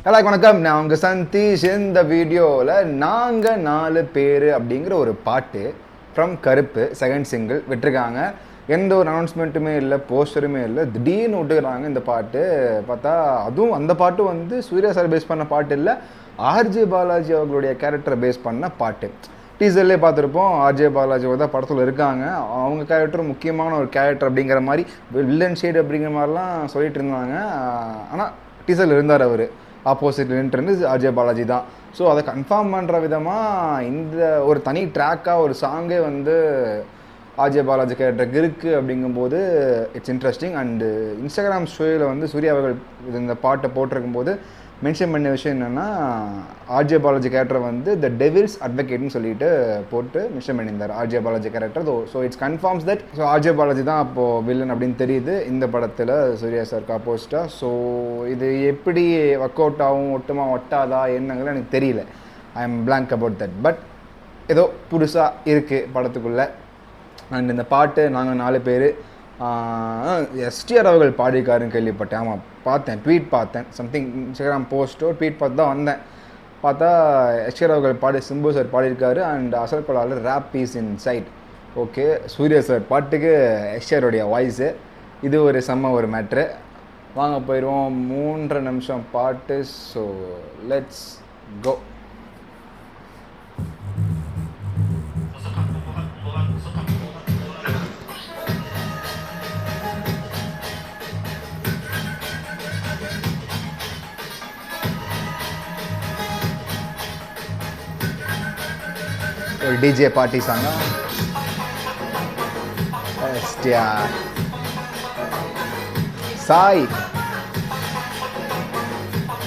எல்லாருக்கும் வணக்கம். நான் உங்கள் சந்தீஷ். இந்த வீடியோவில் நாங்கள் 4 பேர் அப்படிங்கிற ஒரு பாட்டு ஃப்ரம் கருப்பு செகண்ட் சிங்கிள் விட்டுருக்காங்க. எந்த ஒரு அனௌன்ஸ்மெண்ட்டுமே இல்லை, போஸ்டருமே இல்லை, திடீர்னு விட்டுக்கிறாங்க. இந்த பாட்டு பார்த்தா அதுவும் அந்த பாட்டு வந்து சூர்யா சார் பேஸ் பண்ண பாட்டு இல்லை, ஆர்ஜே பாலாஜி அவர்களுடைய கேரக்டரை பேஸ் பண்ண பாட்டு. டீசர்லேயே பார்த்துருப்போம், ஆர்ஜே பாலாஜி தான் படத்தில் இருக்காங்க. அவங்க கேரக்டர் முக்கியமான ஒரு கேரக்டர் அப்படிங்கிற மாதிரி, வில்லன் ஷேட் அப்படிங்கிற மாதிரிலாம் சொல்லிட்டு இருந்தாங்க. ஆனால் டீசரில் இருந்தார் அவர், ஆப்போசிட் நின்றுருந்து ஆர்ஜே பாலாஜி தான். ஸோ அதை கன்ஃபார்ம் பண்ணுற விதமாக இந்த ஒரு தனி ட்ராக்காக ஒரு சாங்கே வந்து ஆர்ஜே பாலாஜி கேரக்டருக்கு இருக்குது அப்படிங்கும்போது இட்ஸ் இன்ட்ரெஸ்டிங். அண்டு இன்ஸ்டாகிராம் ஸ்டோரியில் வந்து சூர்யா அவர்கள் இந்த பாட்டை போட்டிருக்கும்போது மென்ஷன் பண்ண விஷயம் என்னென்னா, ஆர்ஜே பாலாஜி கேரக்டர் வந்து த டெவில்ஸ் அட்வொகேட்னு சொல்லிட்டு போட்டு மென்ஷன் பண்ணியிருந்தார் RJ Balaji character. So it's conforms that so RJ Balaji தான் அப்போது வில்லன் அப்படின்னு தெரியுது இந்த படத்தில் சூர்யா சார் ஆப்போசிட்டாக. ஸோ இது எப்படி ஒர்க் அவுட் ஆகும், ஒட்டாதா என்னங்கிறது எனக்கு தெரியல. I am blank about that. But ஏதோ புதுசாக இருக்குது படத்துக்குள்ளே. அண்ட் இந்த பாட்டு நாங்கள் 4 பேர் எஸ்டிஆர் அவர்கள் பாடியிருக்காருன்னு கேள்விப்பட்டேன். ஆமாம், பார்த்தேன், ட்வீட் பார்த்தேன், சம்திங் இன்ஸ்டாகிராம் போஸ்ட்டோ ட்வீட் பார்த்து தான் வந்தேன். பார்த்தா எஸ்டிஆர் அவர்கள் பாடி சிம்பு சார் பாடியிருக்காரு. அண்ட் அசல் கொலாவில் ரேப் பீஸ் இன் சைட். ஓகே, சூர்யா சார் பாட்டுக்கு எஸ்டிஆருடைய வாய்ஸு, இது ஒரு செம்ம ஒரு மேட்ரு. வாங்க போயிடுவோம். 3.5 நிமிஷம் பாட்டு. So let's go. ஒரு டிஜே பார்ட்டி சாங்க. எஸ்டிஆர் சாய்.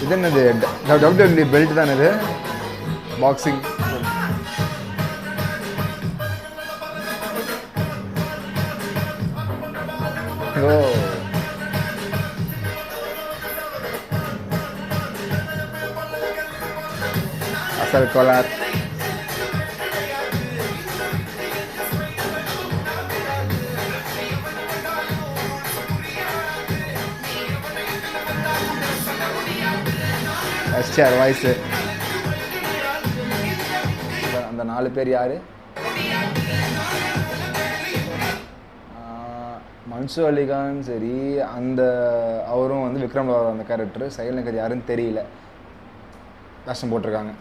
இது என்னது? டபிள்யூடபிள்யூ பெல்ட் தானே இது? பாக்ஸிங். ஓ, அசல் கோலார். STR voice. அந்த 4 பேர் யார்? மன்சூர் அலிகான். சரி, அந்த அவரும் வந்து விக்ரம் அந்த கேரக்டர். சைலனுக்கு யாருன்னு தெரியல, கஷ்டம் போட்டிருக்காங்க.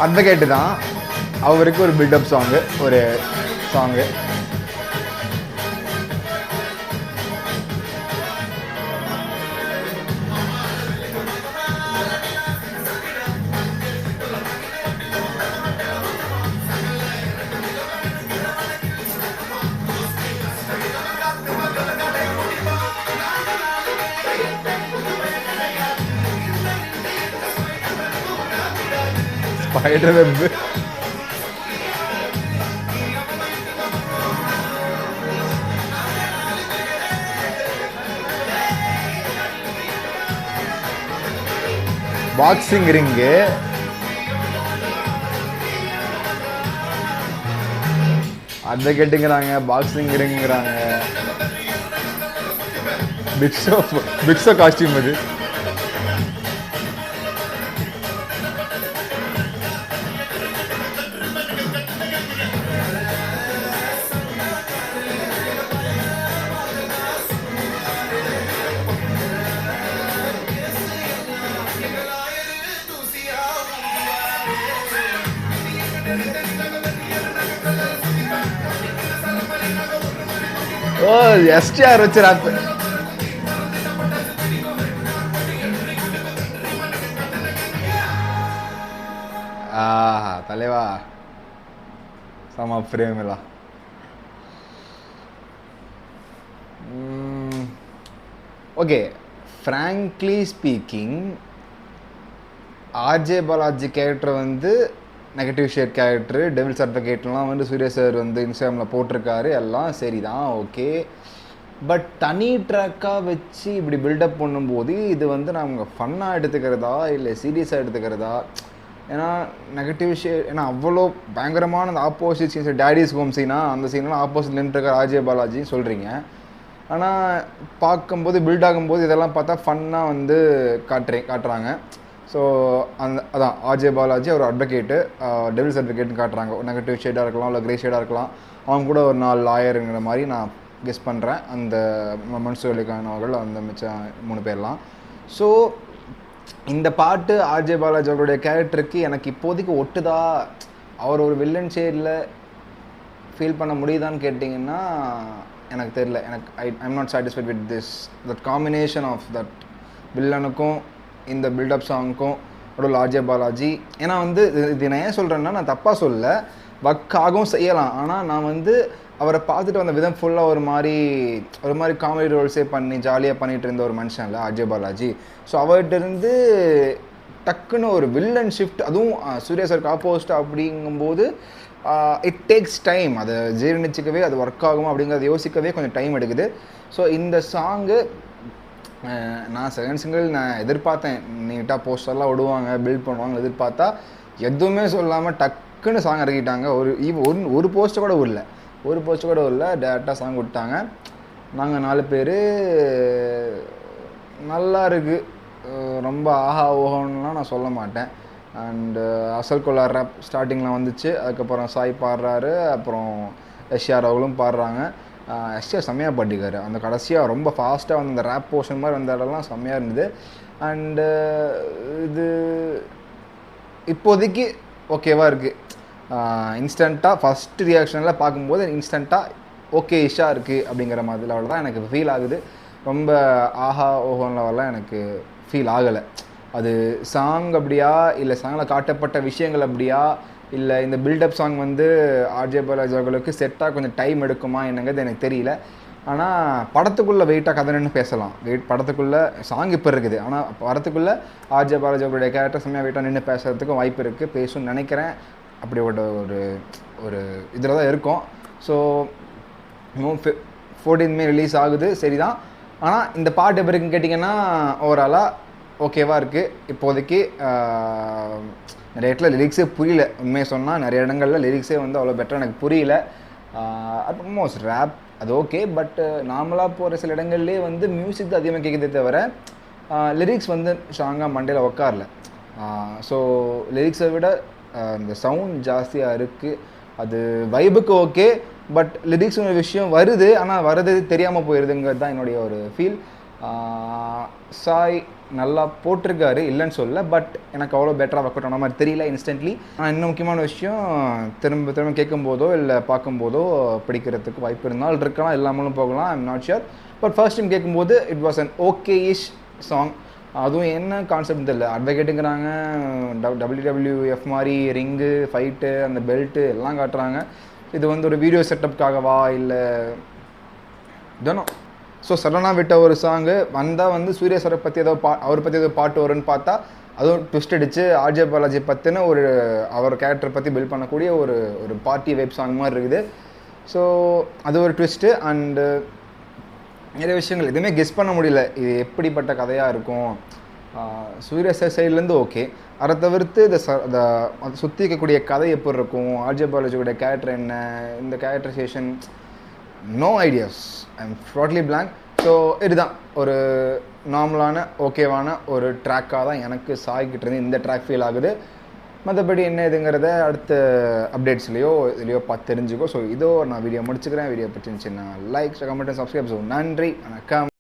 அட்வொகேட்டு தான் அவருக்கு ஒரு பில்டப் சாங்கு, ஒரு song. Spider web. Boxing ring. அதை கேட்டுங்கிறாங்க, பாக்ஸிங் ரிங்கிறாங்க. பிக்ஸோ காஸ்டியூம் அது. ஓ, எஸ்டிஆர் வச்சு ராப். தலைவா சம பிரேமிலா okay, frankly speaking, RJ Balaji character வந்து நெகட்டிவ் ஷேட் கேரக்டர், டெவில்ஸ் அட்வொகேட்லாம் வந்து சூர்யா சார் வந்து இன்ஸ்டாகிராமில் போட்டிருக்காரு, எல்லாம் சரி தான், ஓகே. பட் தனி ட்ராக்காக வச்சு இப்படி பில்டப் பண்ணும்போது இது வந்து நாங்கள் ஃபன்னாக எடுத்துக்கிறதா இல்லை சீரியஸாக எடுத்துக்கிறதா? ஏன்னா நெகட்டிவ் ஷேட், ஏன்னா அவ்வளோ பயங்கரமான அந்த ஆப்போசிட் சீன்ஸ், டேடிஸ் ஹோம் சீனா அந்த சீன்லாம் ஆப்போசிட் நின்றுருக்கார் ஆர்ஜே பாலாஜின்னு சொல்கிறீங்க. ஆனால் பார்க்கும்போது பில்ட் ஆகும்போது இதெல்லாம் பார்த்தா ஃபன்னாக வந்து காட்டுறாங்க. ஸோ அதான் ஆர்ஜே பாலாஜி ஒரு அட்வொகேட்டு, டெவில்ஸ் அட்வொகேட்னு காட்டுறாங்க. ஒரு நெகட்டிவ் ஷேடாக இருக்கலாம், இல்லை கிரே ஷேடாக இருக்கலாம். அவங்க கூட ஒரு 4 லாயருங்கிற மாதிரி நான் கெஸ் பண்ணுறேன். அந்த மன்சூர் அவர்கள் அந்த மிச்சம் 3 பேர்லாம். ஸோ இந்த பாட்டு ஆர்ஜே பாலாஜி அவருடைய கேரக்டருக்கு எனக்கு இப்போதைக்கு ஒட்டுதா, அவர் ஒரு வில்லன் ஷேடில் ஃபீல் பண்ண முடியுதான்னு கேட்டிங்கன்னா எனக்கு தெரியல. எனக்கு I'm not satisfied with that combination of that வில்லனுக்கும் இந்த பில்டப் சாங்க்கும் ஒரு ஆர்ஜே பாலாஜி. ஏன்னா வந்து இது நான் ஏன் சொல்கிறேன்னா, நான் தப்பாக சொல்ல, ஒர்க்காகவும் செய்யலாம். ஆனால் நான் வந்து அவரை பார்த்துட்டு வந்த விதம் ஃபுல்லாக ஒரு மாதிரி காமெடி ரோல்ஸே பண்ணி ஜாலியாக பண்ணிகிட்டு இருந்த ஒரு மனுஷன் இல்லை ஆர்ஜே பாலாஜி. ஸோ அவர்கிட்ட இருந்து டக்குன்னு ஒரு வில்லன் ஷிஃப்ட், அதுவும் சூர்யா சாருக்கு ஆப்போசிட் அப்படிங்கும்போது இட் டேக்ஸ் டைம். அதை ஜீரணிச்சிக்கவே, அது ஒர்க் ஆகும் அப்படிங்கிறத யோசிக்கவே கொஞ்சம் டைம் எடுக்குது. ஸோ இந்த சாங்கு நான் செகண்ட் சிங்கிள் நான் எதிர்பார்த்தேன், நீட்டாக போஸ்டர்லாம் விடுவாங்க, பில்ட் பண்ணுவாங்க எதிர்பார்த்தா எதுவுமே சொல்லாமல் டக்குன்னு சாங் இறக்கிட்டாங்க. ஒரு போஸ்ட்டை கூட விடல, டேரெக்டாக சாங் விட்டாங்க. நாங்கள் 4 பேர் நல்லா இருக்குது, ரொம்ப ஆஹா ஓஹோன்னுலாம் நான் சொல்ல மாட்டேன். அண்டு அசல் கொள்ளார் ரேப் ஸ்டார்டிங்கில் வந்துச்சு, அதுக்கப்புறம் சாய் பாடுறாரு, அப்புறம் எஸ்ஆர் அவங்களும் பாடுறாங்க. எஸ்ஆர் செம்மையாக பாடிக்காரு. அந்த கடைசியாக ரொம்ப ஃபாஸ்ட்டாக வந்து அந்த ரேப் போர்ஷன் மாதிரி வந்த இடம்லாம் செம்மையாக இருந்தது. அண்டு இது இப்போதைக்கு ஓகேவாக இருக்குது. இன்ஸ்டண்ட்டாக ஃபஸ்ட்டு ரியாக்ஷனில் பார்க்கும்போது இன்ஸ்டண்ட்டாக ஓகே இஷ்ஷாக இருக்குது அப்படிங்கிற மாதிரி லெவலில் தான் எனக்கு ஃபீல் ஆகுது. ரொம்ப ஆஹா ஓஹோன் லெவலாம் எனக்கு ஃபீல் ஆகலை. அது சாங் அப்படியா, இல்லை சாங்கில் காட்டப்பட்ட விஷயங்கள் அப்படியா, இல்லை இந்த பில்டப் சாங் வந்து ஆர்ஜே பாலாஜி அவர்களுக்கு செட்டாக கொஞ்சம் டைம் எடுக்குமா என்னங்கிறது எனக்கு தெரியல. ஆனால் படத்துக்குள்ளே வெயிட்டாக கதை நின்று பேசலாம். படத்துக்குள்ளே சாங் இப்போ இருக்குது, ஆனால் படத்துக்குள்ளே ஆர்ஜே பாலாஜி அவர்களுடைய கேரக்டர் செம்மையாக வெயிட்டாக நின்று பேசுகிறதுக்கும் வாய்ப்பு இருக்குது, பேசுன்னு நினைக்கிறேன். அப்படி ஒரு இதில் தான் இருக்கும். ஸோ 14 மே ரிலீஸ் ஆகுது, சரிதான். ஆனால் இந்த பாட்டு எப்படி இருக்குன்னு கேட்டிங்கன்னா ஓவராலாக ஓகேவாக இருக்குது. இப்போதைக்கு நிறைய இடத்துல லிரிக்ஸே புரியல. உண்மையை சொன்னால் நிறைய இடங்களில் லிரிக்ஸே வந்து அவ்வளோ பெட்டராக எனக்கு புரியல. ஆல்மோஸ்ட் ரேப் அது ஓகே, பட் நார்மலாக போகிற சில இடங்கள்லேயே வந்து மியூசிக் தான் அதிகமாக கேட்குதே தவிர லிரிக்ஸ் வந்து ஸ்ட்ராங்காக மண்டையில் உட்காரல. ஸோ லிரிக்ஸை விட இந்த சவுண்ட் ஜாஸ்தியாக இருக்குது. அது வைபுக்கு ஓகே, பட் லிரிக்ஸ் ஒரு விஷயம் வருது, ஆனால் வர்றது தெரியாமல் போயிடுதுங்கிறது தான் என்னுடைய ஒரு ஃபீல். சாய் நல்லா போட்டிருக்காரு, இல்லைன்னு சொல்ல, பட் எனக்கு அவ்வளோ பெட்டராக ஒர்க் அவுட் ஆன மாதிரி தெரியல இன்ஸ்டன்ட்லி. ஆனால் இன்னும் முக்கியமான விஷயம், திரும்ப கேட்கும்போதோ இல்லை பார்க்கும்போதோ பிடிக்கிறதுக்கு வாய்ப்பு இருந்தாலும் இருக்கலாம், இல்லாமலும் போகலாம், I'm not sure. But first time கேட்கும்போது இட் வாஸ் அன் ஓகே-இஷ் சாங். அதுவும் என்ன கான்செப்ட் தெரியல, அட்வொகேட்டுங்கிறாங்க, WWF மாதிரி ரிங்கு, ஃபைட்டு, அந்த பெல்ட்டு எல்லாம் காட்டுறாங்க. இது வந்து ஒரு வீடியோ செட்டப்காகவா இல்லை இதனோ. ஸோ சடனாக விட்ட ஒரு சாங்கு வந்தால் வந்து சூர்யா சாரை பற்றி அவரை பற்றி ஏதோ பாட்டு வரும்னு பார்த்தா அதுவும் ட்விஸ்ட் அடித்து ஆர்ஜே பாலாஜி பற்றின அவர் கேரக்டர் பற்றி பில்ட் பண்ணக்கூடிய ஒரு பார்ட்டி வைப் சாங் மாதிரி இருக்குது. ஸோ அது ஒரு ட்விஸ்ட்டு. அண்டு நிறைய விஷயங்கள் எதுவுமே கெஸ் பண்ண முடியல, இது எப்படிப்பட்ட கதையாக இருக்கும். சூர்யா சார் சைட்லேருந்து ஓகே, அதை தவிர்த்து அதை சுற்றி இருக்கக்கூடிய கதை எப்படி இருக்கும், ஆர்ஜே பாலாஜியோட கேரக்டர் என்ன, இந்த characterisation, no ideas, I am totally blank. So இதுதான் ஒரு நார்மலான ஓகேவான ஒரு ட்ராக்காக தான் எனக்கு சாய்கிட்டு இருந்து இந்த ட்ராக் ஃபீல் ஆகுது. மற்றபடி என்ன இதுங்கிறத அடுத்த அப்டேட்ஸ்லையோ இதுலையோ பார்த்து தெரிஞ்சுக்கோ. ஸோ இதோ நான் வீடியோ முடிச்சுக்கிறேன். வீடியோ பற்றி சின்ன லைக், கமெண்ட், சப்ஸ்கிரைப். ஸோ நன்றி, வணக்கம்.